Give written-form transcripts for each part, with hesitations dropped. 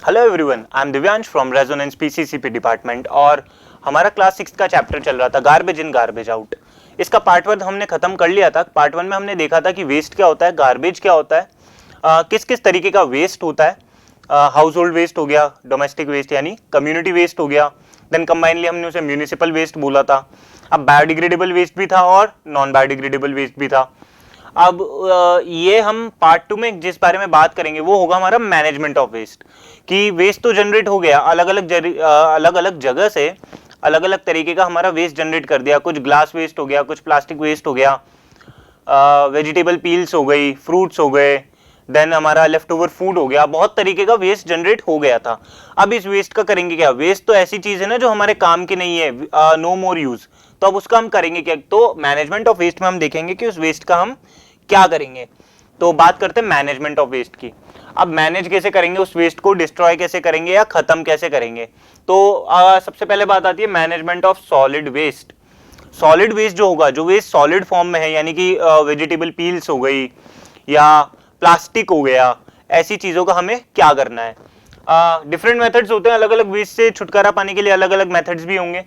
Hello everyone, I am Divyansh from Resonance PCCP department और हमारा class 6 का चैप्टर चल रहा था गार्बेज इन गार्बेज आउट। इसका पार्ट 1 हमने खत्म कर लिया था। पार्ट 1 में हमने देखा था कि वेस्ट क्या होता है, गार्बेज क्या होता है, किस किस तरीके का वेस्ट होता है। हाउस होल्ड वेस्ट हो गया, डोमेस्टिक वेस्ट यानी कम्युनिटी वेस्ट हो गया, देन कंबाइनली हमने उसे म्यूनिसिपल वेस्ट बोला था। अब बायोडिग्रेडेबल वेस्ट भी था और नॉन बायोडिग्रेडेबल वेस्ट भी था। अब ये हम पार्ट 2 में जिस बारे में बात करेंगे वो होगा हमारा मैनेजमेंट ऑफ वेस्ट। कि वेस्ट तो जनरेट हो गया, अलग अलग जगह से अलग अलग तरीके का हमारा वेस्ट जनरेट कर दिया। कुछ ग्लास वेस्ट हो गया, कुछ प्लास्टिक वेस्ट हो गया, वेजिटेबल पील्स हो गई, फ्रूट्स हो गए, देन हमारा लेफ्ट ओवर फूड हो गया। बहुत तरीके का वेस्ट जनरेट हो गया था। अब इस वेस्ट का करेंगे क्या? वेस्ट तो ऐसी चीज है ना जो हमारे काम की नहीं है, नो मोर यूज, तो अब उसका हम करेंगे क्या? तो मैनेजमेंट ऑफ वेस्ट में हम देखेंगे कि उस वेस्ट का हम क्या करेंगे। तो बात करते हैं मैनेजमेंट ऑफ वेस्ट की। अब मैनेज कैसे करेंगे उस वेस्ट को, डिस्ट्रॉय कैसे करेंगे या खत्म कैसे करेंगे? तो सबसे पहले बात आती है management of solid waste. Solid waste जो होगा, जो वेस्ट सॉलिड फॉर्म में है, यानी कि वेजिटेबल पील्स हो गई या प्लास्टिक हो गया, ऐसी चीजों का हमें क्या करना है? डिफरेंट मेथड्स होते हैं, अलग अलग वेस्ट से छुटकारा पाने के लिए अलग अलग मेथड्स भी होंगे।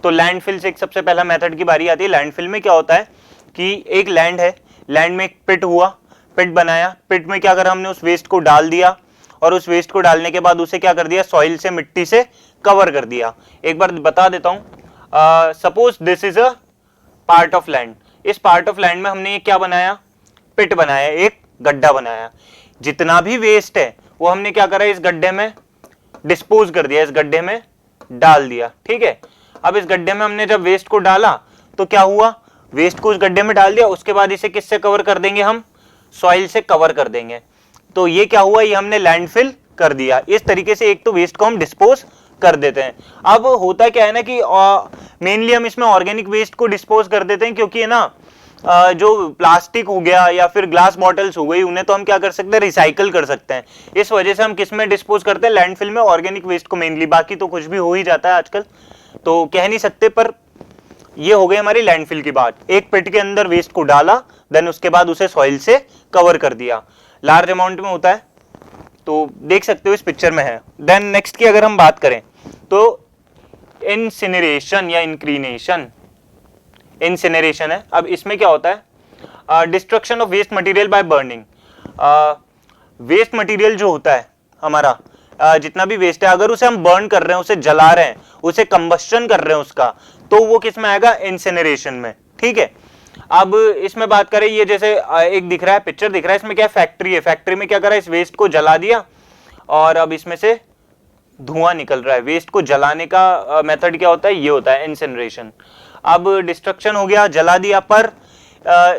तो लैंडफिल से एक सबसे पहला मेथड की बारी आती है। लैंडफिल में क्या होता है कि एक लैंड है, लैंड में एक पिट हुआ, पिट बनाया, पिट में क्या करा हमने, उस वेस्ट को डाल दिया और उस वेस्ट को डालने के बाद उसे क्या कर दिया, सॉइल से, मिट्टी से कवर कर दिया। एक बार बता देता हूं, suppose this is a part of land. इस पार्ट ऑफ लैंड में हमने क्या बनाया, पिट बनाया, एक गड्ढा बनाया। जितना भी वेस्ट है वो हमने क्या करा, इस गड्ढे में डिस्पोज कर दिया, इस गड्ढे में डाल दिया। ठीक है, अब इस गड्ढे में हमने जब वेस्ट को डाला तो क्या हुआ, वेस्ट को उस गड्ढे में डाल दिया, उसके बाद इसे किससे कवर कर देंगे हम, सॉइल से कवर कर देंगे। तो ये क्या हुआ, ये हमने लैंडफिल कर दिया। इस तरीके से एक तो वेस्ट को हम डिस्पोज कर देते हैं। अब होता क्या है ना कि मेनली हम इसमें ऑर्गेनिक वेस्ट को डिस्पोज कर देते हैं, क्योंकि है ना जो प्लास्टिक हो गया या फिर ग्लास बॉटल्स हो गई, उन्हें तो हम क्या कर सकते हैं, रिसाइकल कर सकते हैं। इस वजह से हम किस में डिस्पोज करते हैं, लैंडफिल में, ऑर्गेनिक वेस्ट को मेनली। बाकी तो कुछ भी हो ही जाता है आजकल, तो कह नहीं सकते, पर ये हो गई हमारी लैंडफिल की बात। एक पिट के अंदर वेस्ट को डाला, देन उसके बाद उसे सॉइल से कवर कर दिया। लार्ज अमाउंट में होता है, तो देख सकते हो इस पिक्चर में है। देन नेक्स्ट की अगर हम बात करें तो इंसिनरेशन या इंक्रीनेशन। इंसिनरेशन है। अब इसमें क्या होता है, destruction of waste material by burning. Waste material जो होता है हमारा, जितना भी वेस्ट है, अगर उसे हम बर्न कर रहे हैं, उसे जला रहे हैं, उसे कंबस्शन कर रहे हैं उसका, तो वो किस में आएगा, इंसिनरेशन में। ठीक है, अब इसमें बात करें, ये जैसे एक दिख रहा है, पिक्चर दिख रहा है, इसमें क्या फैक्ट्री है, फैक्ट्री में क्या करा, इस वेस्ट को जला दिया और अब इसमें से धुआं निकल रहा है। वेस्ट को जलाने का मेथड क्या होता है, ये होता है इंसिनरेशन। अब डिस्ट्रक्शन हो गया, जला दिया, पर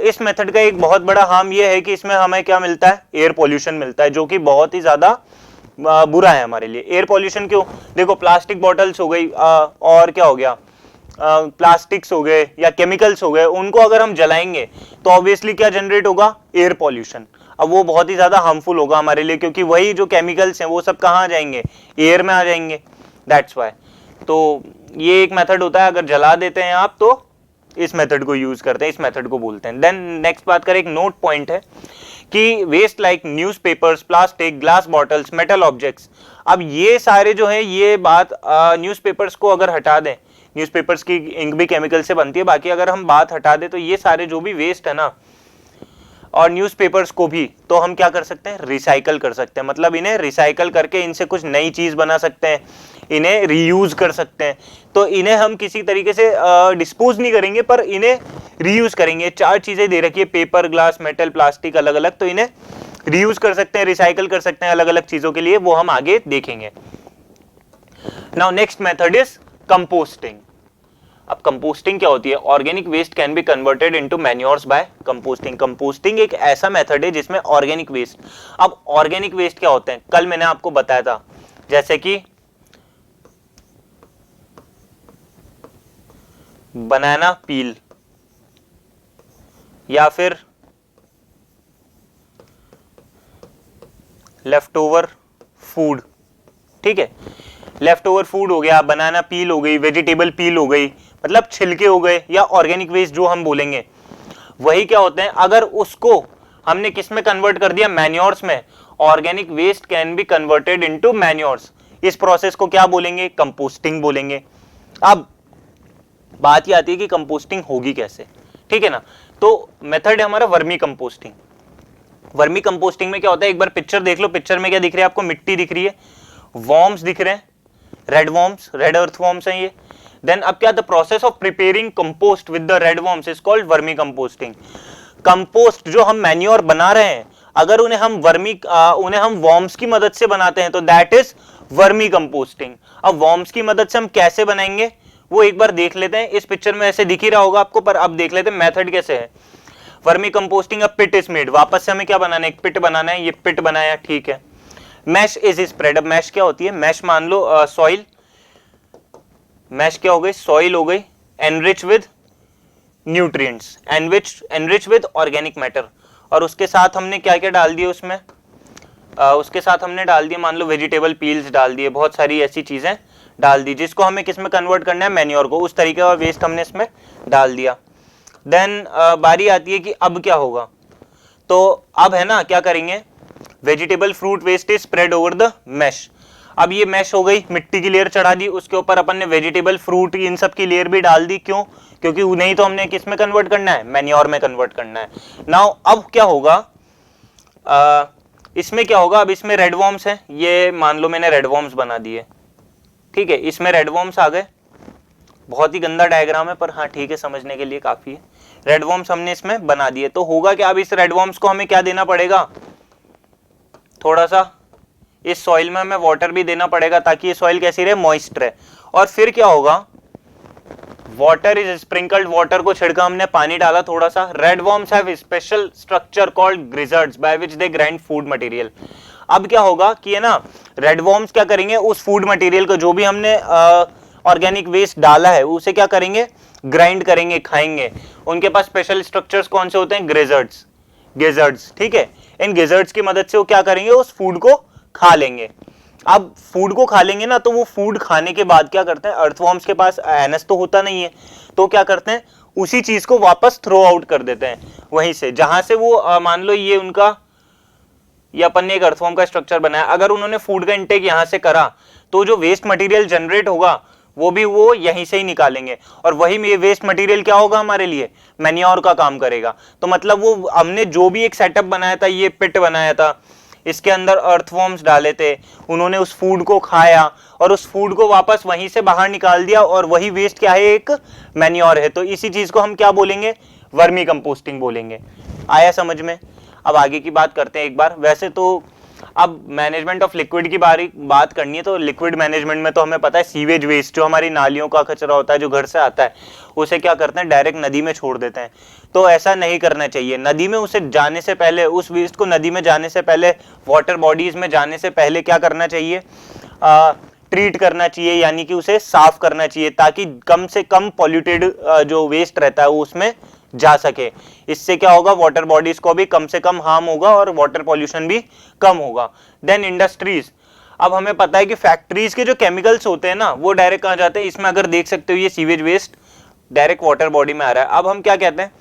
इस मेथड का एक बहुत बड़ा हार्म ये है कि इसमें हमें क्या मिलता है, एयर पॉल्यूशन मिलता है, जो कि बहुत ही ज्यादा बुरा है हमारे लिए। एयर पॉल्यूशन क्यों, देखो प्लास्टिक बॉटल्स हो गई और क्या हो गया, प्लास्टिक्स हो गए या केमिकल्स हो गए, उनको अगर हम जलाएंगे तो ऑब्वियसली क्या जनरेट होगा, एयर पॉल्यूशन। अब वो बहुत ही ज्यादा हार्मफुल होगा हमारे लिए, क्योंकि वही जो केमिकल्स हैं वो सब कहाँ आ जाएंगे, एयर में आ जाएंगे। That's why. तो ये एक मेथड होता है, अगर जला देते हैं आप तो इस मेथड को यूज करते हैं, इस मेथड को बोलते हैं। देन नेक्स्ट बात करें, एक नोट पॉइंट है कि waste like newspapers, plastic, glass bottles, metal objects. अब ये सारे जो है, ये बात न्यूज़पेपर्स को अगर हटा दें, न्यूज़पेपर्स की इंक भी केमिकल से बनती है, बाकी अगर हम बात हटा दें तो ये सारे जो भी वेस्ट है ना, और न्यूज़पेपर्स को भी तो हम क्या कर सकते हैं, रिसाइकल कर सकते हैं। मतलब इन्हें रिसाइकल करके इनसे कुछ नई चीज बना सकते हैं, इन्हें रीयूज कर सकते हैं। तो इन्हें हम किसी तरीके से डिस्पोज नहीं करेंगे, पर इन्हें रीयूज करेंगे। 4 चीजें दे रखी है, पेपर, ग्लास, मेटल, प्लास्टिक, अलग अलग, तो इन्हें रीयूज कर सकते हैं, रिसाइकल कर सकते हैं अलग अलग चीजों के लिए, वो हम आगे देखेंगे। Now next method is composting. अब कंपोस्टिंग क्या होती है, organic waste can be converted into manures by composting. Composting एक ऐसा मेथड है जिसमें ऑर्गेनिक वेस्ट, अब ऑर्गेनिक वेस्ट क्या होते हैं, कल मैंने आपको बताया था, जैसे कि बनाना पील या फिर लेफ्ट ओवर फूड। ठीक है, लेफ्ट ओवर फूड हो गया, बनाना पील हो गई, वेजिटेबल पील हो गई, मतलब छिलके हो गए, या ऑर्गेनिक वेस्ट जो हम बोलेंगे, वही क्या होते हैं, अगर उसको हमने किस में कन्वर्ट कर दिया, मैन्योर्स में, organic waste can be converted into manures. इस प्रोसेस को क्या बोलेंगे? कंपोस्टिंग बोलेंगे। अब बात ये आती है कि कंपोस्टिंग होगी कैसे, ठीक है ना। तो मेथड है हमारा वर्मी कंपोस्टिंग। वर्मी कंपोस्टिंग में क्या होता है, एक बार पिक्चर देख लो। पिक्चर में क्या दिख रही है आपको? मिट्टी दिख रही है, वॉर्म्स दिख रहे हैं, रेड वॉर्म्स, रेड अर्थ वॉर्म्स हैं ये। देन अब क्या, the process of preparing compost with the red worms is called vermi composting. Compost जो हम मैन्योर बना रहे हैं, अगर उन्हें हम वॉर्म्स की मदद से बनाते हैं तो दैट इज वर्मी कंपोस्टिंग। अब वॉर्म्स की मदद से हम कैसे बनाएंगे वो एक बार देख लेते हैं। इस पिक्चर में ऐसे दिख ही रहा होगा आपको, पर अब देख लेते हैं मेथड कैसे है। Vermi composting, a pit is made. वापस से हमें क्या बनाना है? एक पिट बनाना है। ये पिट बनाया, ठीक है। Mesh is spread. अब मैश क्या होती है? मैश मान लो सॉइल, मैश क्या हो गई? सॉइल हो गई। Enrich with nutrients, enrich with organic matter. और उसके साथ हमने क्या क्या डाल दिया उसमें? उसके साथ हमने डाल दिया, मान लो वेजिटेबल पील्स डाल दिए, बहुत सारी ऐसी चीजें डाल दी जिसको हमें किस में कन्वर्ट करना है? मैन्योर को। उस तरीके का वेस्ट हमने इसमें डाल दिया। देन बारी आती है कि अब क्या होगा। तो अब है ना, क्या करेंगे? Vegetable fruit waste is spread over the mesh. अब ये मैश हो गई, मिट्टी की लेयर चढ़ा दी, उसके ऊपर अपन ने वेजिटेबल फ्रूट इन सब की लेयर भी डाल दी। क्यों? क्योंकि उन्हें तो हमने किस में कन्वर्ट करना है? मैन्योर में कन्वर्ट करना है। नाउ अब क्या होगा? इसमें क्या होगा? अब इसमें रेड वॉर्म्स है, ये मान लो मैंने रेड वॉर्म्स बना दिए, ठीक है। इसमें रेड वॉर्म्स आ गए, बहुत ही गंदा डायग्राम है पर हाँ ठीक है, समझने के लिए काफी है। रेड वॉर्म्स हमने इसमें बना दिए। तो होगा क्या, अब इस रेड वॉर्म्स को हमें क्या देना पड़ेगा? थोड़ा सा इस सॉइल में हमें वाटर भी देना पड़ेगा ताकि ये सॉइल कैसी रहे? मॉइस्ट रहे। और फिर क्या होगा? Water is sprinkled. वाटर को छिड़का हमने, पानी डाला थोड़ा सा। Red worms have special structure called gizzards by which they grind food material. अब क्या होगा कि है ना, रेड वॉर्म्स क्या करेंगे? उस फूड मटेरियल को, जो भी हमने ऑर्गेनिक वेस्ट डाला है, उसे क्या करेंगे? ग्राइंड करेंगे, खाएंगे। उनके पास स्पेशल स्ट्रक्चर्स कौन से होते हैं? गिजर्ड्स, ठीक है। इन गिजर्ड्स की मदद से वो क्या करेंगे? उस फूड को खा लेंगे। अब फूड को खा लेंगे ना, तो वो फूड खाने के बाद क्या करते हैं? अर्थवॉर्म्स के पास एनस तो होता नहीं है, तो क्या करते हैं? उसी चीज को वापस थ्रो आउट कर देते हैं वहीं से, जहां से वो मान लो ये उनका, ये अपन ने एक अर्थवॉर्म का स्ट्रक्चर बनाया। अगर उन्होंने फूड का इंटेक यहां से करा तो जो वेस्ट मटेरियल जनरेट होगा वो भी वो यहीं से ही निकालेंगे, और वही वेस्ट मटेरियल क्या होगा हमारे लिए? मैन्योर का काम करेगा। तो मतलब वो हमने जो भी एक सेटअप बनाया था, ये पिट बनाया था, इसके अंदर अर्थवॉर्म्स डाले थे, उन्होंने उस फूड को खाया और उस फूड को वापस वहीं से बाहर निकाल दिया, और वही वेस्ट क्या है? एक मैन्योर है। तो इसी चीज को हम क्या बोलेंगे? वर्मी कंपोस्टिंग बोलेंगे। आया समझ में? अब आगे की बात करते हैं एक बार। वैसे तो अब मैनेजमेंट ऑफ लिक्विड की बात करनी है, तो लिक्विड मैनेजमेंट में तो हमें पता है सीवेज वेस्ट, जो हमारी नालियों का कचरा होता है जो घर से आता है, उसे क्या करते हैं? डायरेक्ट नदी में छोड़ देते हैं। तो ऐसा नहीं करना चाहिए। नदी में उसे जाने से पहले, उस वेस्ट को नदी में जाने से पहले, वाटर बॉडीज में जाने से पहले क्या करना चाहिए? ट्रीट करना चाहिए, यानी कि उसे साफ करना चाहिए, ताकि कम से कम पॉल्यूटेड जो वेस्ट रहता है वो उसमें जा सके। इससे क्या होगा? वाटर बॉडीज को भी कम से कम हार्म होगा और वाटर पॉल्यूशन भी कम होगा। Then industries. अब हमें पता है कि फैक्ट्रीज के जो केमिकल्स होते हैं ना, वो डायरेक्ट कहाँ जाते हैं? इसमें अगर देख सकते हो ये sewage waste direct water body में आ रहा है। अब हम क्या कहते हैं?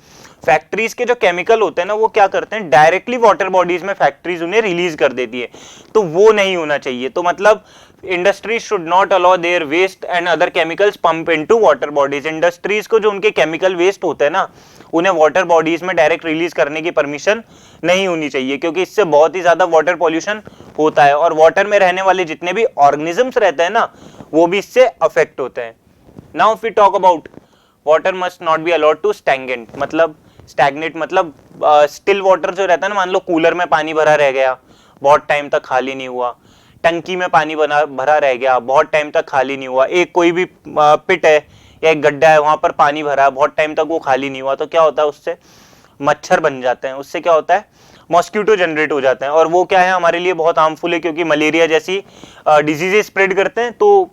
फैक्ट्रीज के जो केमिकल होते हैं ना, वो क्या करते हैं? डायरेक्टली वाटर बॉडीज में फैक्ट्रीज उन्हें रिलीज कर देती है। तो वो नहीं होना चाहिए। तो मतलब industries should not allow their waste and other chemicals pump into water bodies. Industries को जो उनके केमिकल वेस्ट होते हैं ना, उन्हें वाटर बॉडीज में डायरेक्ट रिलीज करने की परमिशन नहीं होनी चाहिए, क्योंकि इससे बहुत ही ज्यादा वाटर पॉल्यूशन होता है, और वाटर में रहने वाले जितने भी ऑर्गेनिजम्स रहते हैं ना, वो भी इससे अफेक्ट होते हैं। Now if we talk about water must not be allowed to stagnate. मतलब स्टैग्नेट मतलब स्टिल वाटर जो रहता है ना, मान लो कूलर में पानी भरा रह गया, बहुत टाइम तक खाली नहीं हुआ, टंकी में पानी भरा रह गया, बहुत टाइम तक खाली नहीं हुआ, एक कोई भी पिट है या एक गड्ढा है, वहां पर पानी भरा है, बहुत टाइम तक वो खाली नहीं हुआ, तो क्या होता है? उससे मच्छर बन जाते हैं, उससे क्या होता है? मॉस्किटो जनरेट हो जाते हैं, और वो क्या है? हमारे लिए बहुत हार्मफुल है, क्योंकि मलेरिया जैसी डिजीजेस स्प्रेड करते हैं। तो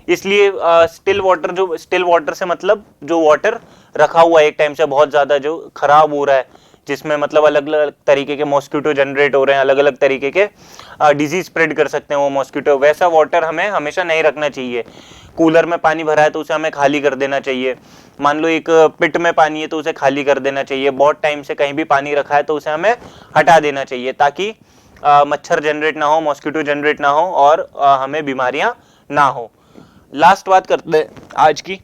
इसलिए स्टिल वाटर से मतलब जो वाटर रखा हुआ है एक टाइम से बहुत ज्यादा, जो खराब हो रहा है, जिसमें मतलब अलग अलग तरीके के मॉस्किटो जनरेट हो रहे हैं, अलग अलग तरीके के डिजीज स्प्रेड कर सकते हैं वो मॉस्किटो, वैसा वाटर हमें हमेशा नहीं रखना चाहिए। कूलर में पानी भरा है तो उसे हमें खाली कर देना चाहिए। मान लो एक पिट में पानी है तो उसे खाली कर देना चाहिए। बहुत टाइम से कहीं भी पानी रखा है तो उसे हमें हटा देना चाहिए, ताकि मच्छर जनरेट ना हो, मॉस्किटो जनरेट ना हो और हमें बीमारियां ना हो। लास्ट बात करते हैं आज की,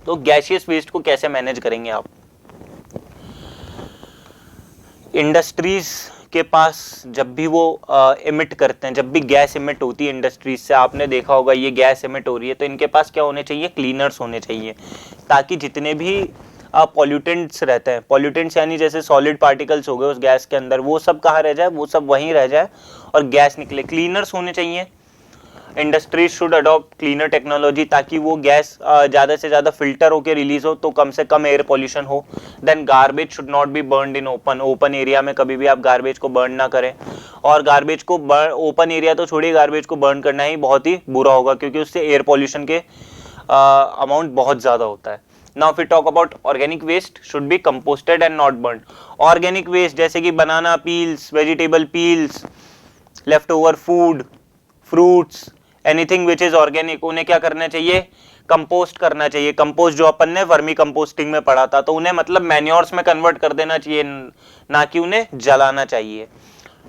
तो गैसियस वेस्ट को कैसे मैनेज करेंगे आप। इंडस्ट्रीज के पास जब भी वो इमिट करते हैं, जब भी गैस इमिट होती है इंडस्ट्रीज से, आपने देखा होगा ये गैस इमिट हो रही है, तो इनके पास क्या होने चाहिए, क्लीनर्स होने चाहिए, ताकि जितने भी पॉल्यूटेंट्स रहते हैं, पॉल्यूटेंट्स यानी जैसे सॉलिड पार्टिकल्स हो गए उस गैस के अंदर, वो सब कहाँ रह जाए, वो सब वहीं रह जाए और गैस निकले। क्लीनर्स होने चाहिए। Industries should adopt cleaner technology, ताकि वो गैस ज़्यादा से ज़्यादा फिल्टर होकर रिलीज हो, तो कम से कम एयर पॉल्यूशन हो। Then garbage should not be burned in open area में, कभी भी आप गार्बेज को बर्न ना करें। और गार्बेज को ओपन एरिया तो छोड़िए, गार्बेज को बर्न करना ही बहुत ही बुरा होगा, क्योंकि उससे एयर पॉल्यूशन के अमाउंट बहुत ज़्यादा होता है। Now if we talk about organic waste, should be composted and not burn. Organic waste जैसे कि banana peels, vegetable peels, left over food, fruits, anything which is organic, उन्हें क्या करना चाहिए, कंपोस्ट करना चाहिए। कंपोस्ट जो अपन ने वर्मी कंपोस्टिंग में पढ़ा था, तो उन्हें मतलब मैन्योर्स में कन्वर्ट कर देना चाहिए, ना कि उन्हें जलाना चाहिए।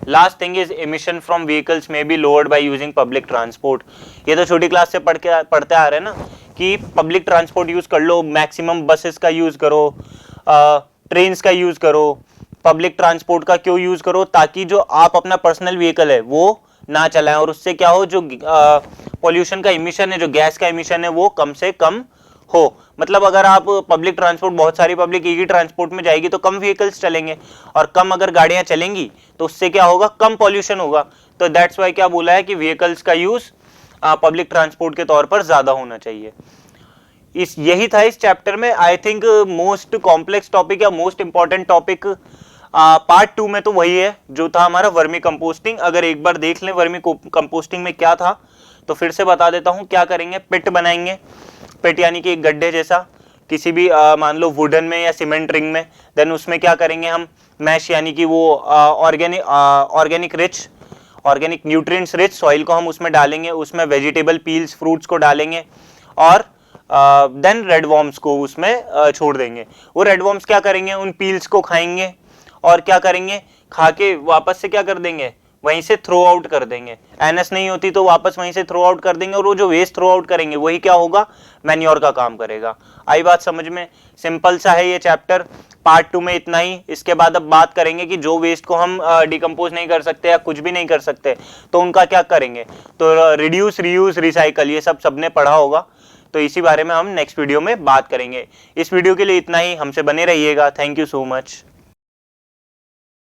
Last thing is emission from vehicles में be lowered by using public transport. ये तो छोटी क्लास से पढ़ते आ रहे हैं ना कि पब्लिक ट्रांसपोर्ट यूज कर लो, मैक्सिमम बसेस का यूज करो, ट्रेन्स का यूज करो। पब्लिक ट्रांसपोर्ट का क्यों यूज करो, ताकि जो आप अपना पर्सनल व्हीकल है वो ना चलाएं, और उससे क्या हो, जो पॉल्यूशन का इमिशन है, जो गैस का इमिशन है, वो कम से कम हो। मतलब अगर आप पब्लिक ट्रांसपोर्ट, बहुत सारी पब्लिक एक ही ट्रांसपोर्ट में जाएगी तो कम व्हीकल्स चलेंगे, और कम अगर गाड़ियां चलेंगी तो उससे क्या होगा, कम पॉल्यूशन होगा। तो दैट्स वाई क्या बोला है कि व्हीकल्स का यूज पब्लिक ट्रांसपोर्ट के तौर पर ज्यादा होना चाहिए। यही था इस चैप्टर में। I think most complex topic या मोस्ट इंपॉर्टेंट टॉपिक पार्ट 2 में तो वही है जो था हमारा वर्मी कंपोस्टिंग। अगर एक बार देख लें वर्मी कंपोस्टिंग में क्या था, तो फिर से बता देता हूं। क्या करेंगे, पिट बनाएंगे, पिट यानी कि एक गड्ढे जैसा, किसी भी मान लो वुडन में या सीमेंट रिंग में। देन उसमें क्या करेंगे हम, मैश यानी कि वो ऑर्गेनिक न्यूट्रिएंट्स रिच सॉइल को हम उसमें डालेंगे, उसमें वेजिटेबल पील्स, फ्रूट्स को डालेंगे, और देन रेड वॉर्म्स को उसमें छोड़ देंगे। वो रेड वॉर्म्स क्या करेंगे, उन पील्स को खाएंगे, और क्या करेंगे, खा के वापस से क्या कर देंगे, वहीं से थ्रो आउट कर देंगे। एनएस नहीं होती तो वापस वहीं से थ्रो आउट कर देंगे, और वो जो वेस्ट थ्रो आउट करेंगे वही क्या होगा, मैन्योर का काम करेगा। आई बात समझ में? सिंपल सा है ये चैप्टर। पार्ट 2 में इतना ही। इसके बाद अब बात करेंगे कि जो वेस्ट को हम डिकम्पोज नहीं कर सकते या कुछ भी नहीं कर सकते, तो उनका क्या करेंगे। तो रिड्यूस, रीयूज, रिसाइकल, ये सब सबने पढ़ा होगा, तो इसी बारे में हम नेक्स्ट वीडियो में बात करेंगे। इस वीडियो के लिए इतना ही। हमसे बने रहिएगा। Thank you so much.